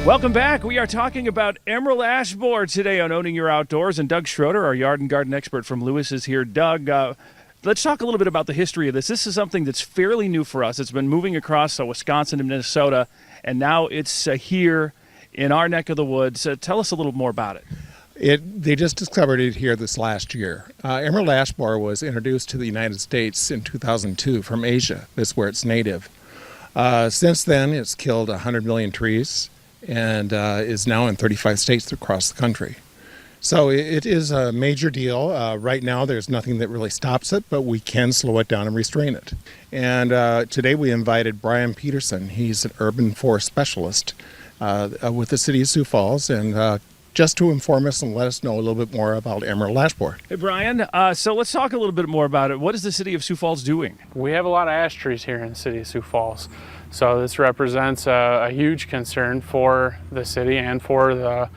Welcome back. We are talking about emerald ash borer today on Owning Your Outdoors, and Doug Schroeder, our yard and garden expert from Lewis, is here. Doug, let's talk a little bit about the history of this. This is something that's fairly new for us. It's been moving across Wisconsin and Minnesota, and now it's here in our neck of the woods. Tell us a little more about it. They just discovered it here this last year. Emerald ash borer was introduced to the United States in 2002 from Asia. That's where it's native. Since then, it's killed 100 million trees and is now in 35 states across the country. So it is a major deal. Right now, there's nothing that really stops it, but we can slow it down and restrain it. And today we invited Brian Peterson. He's an urban forest specialist with the city of Sioux Falls, and just to inform us and let us know a little bit more about emerald ash borer. Hey, Brian, so let's talk a little bit more about it. What is the city of Sioux Falls doing? We have a lot of ash trees here in the city of Sioux Falls. So this represents a huge concern for the city and for the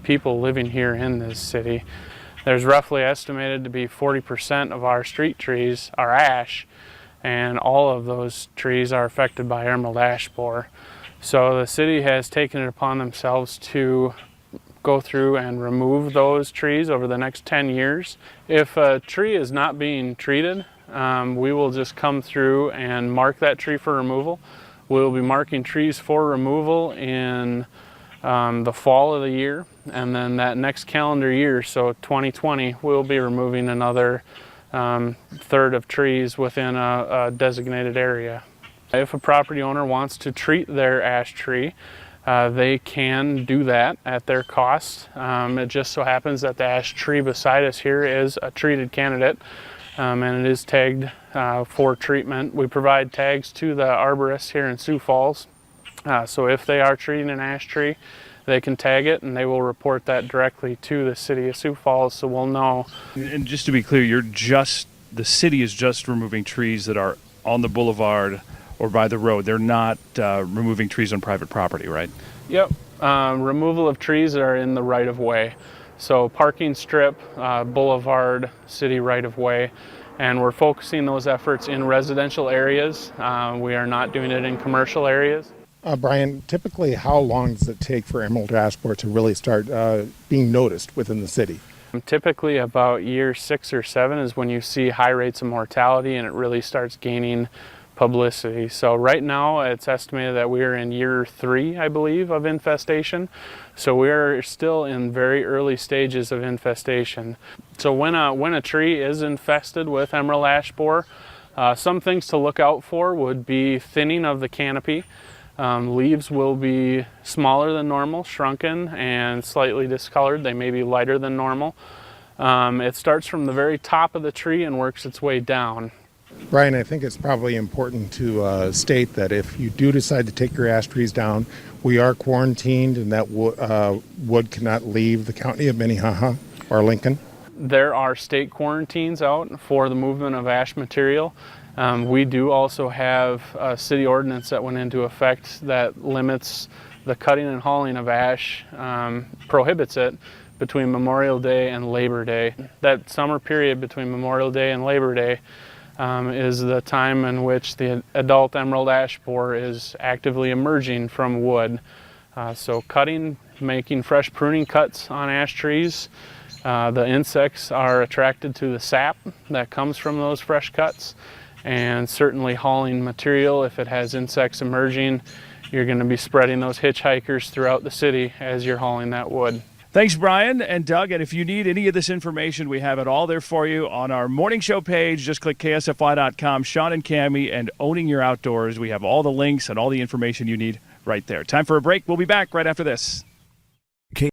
people living here in this city. There's roughly estimated to be 40% of our street trees are ash, and all of those trees are affected by emerald ash borer. So the city has taken it upon themselves to go through and remove those trees over the next 10 years. If a tree is not being treated, we will just come through and mark that tree for removal. We'll be marking trees for removal in the fall of the year, and then that next calendar year, so 2020, we'll be removing another third of trees within a designated area. If a property owner wants to treat their ash tree, they can do that at their cost. It just so happens that the ash tree beside us here is a treated candidate, and it is tagged for treatment. We provide tags to the arborists here in Sioux Falls. So if they are treating an ash tree, they can tag it and they will report that directly to the city of Sioux Falls, so we'll know. And just to be clear, the city is just removing trees that are on the boulevard or by the road. They're not removing trees on private property, right? Yep. Removal of trees that are in the right-of-way. So parking strip, boulevard, city right-of-way, and we're focusing those efforts in residential areas. We are not doing it in commercial areas. Brian, typically how long does it take for emerald ash borer to really start being noticed within the city? Typically about year 6 or 7 is when you see high rates of mortality and it really starts gaining publicity. So right now it's estimated that we're in year 3, I believe, of infestation. So we're still in very early stages of infestation. So when a tree is infested with emerald ash borer, some things to look out for would be thinning of the canopy. Leaves will be smaller than normal, shrunken, and slightly discolored. They may be lighter than normal. It starts from the very top of the tree and works its way down. Brian, I think it's probably important to state that if you do decide to take your ash trees down, we are quarantined and that wood cannot leave the county of Minnehaha or Lincoln. There are state quarantines out for the movement of ash material. We do also have a city ordinance that went into effect that limits the cutting and hauling of ash, prohibits it between Memorial Day and Labor Day. That summer period between Memorial Day and Labor Day is the time in which the adult emerald ash borer is actively emerging from wood. So cutting, making fresh pruning cuts on ash trees. The insects are attracted to the sap that comes from those fresh cuts, and certainly hauling material. If it has insects emerging, you're going to be spreading those hitchhikers throughout the city as you're hauling that wood. Thanks, Brian and Doug. And if you need any of this information, we have it all there for you on our morning show page. Just click ksfy.com, Sean and Cammie, and Owning Your Outdoors. We have all the links and all the information you need right there. Time for a break. We'll be back right after this.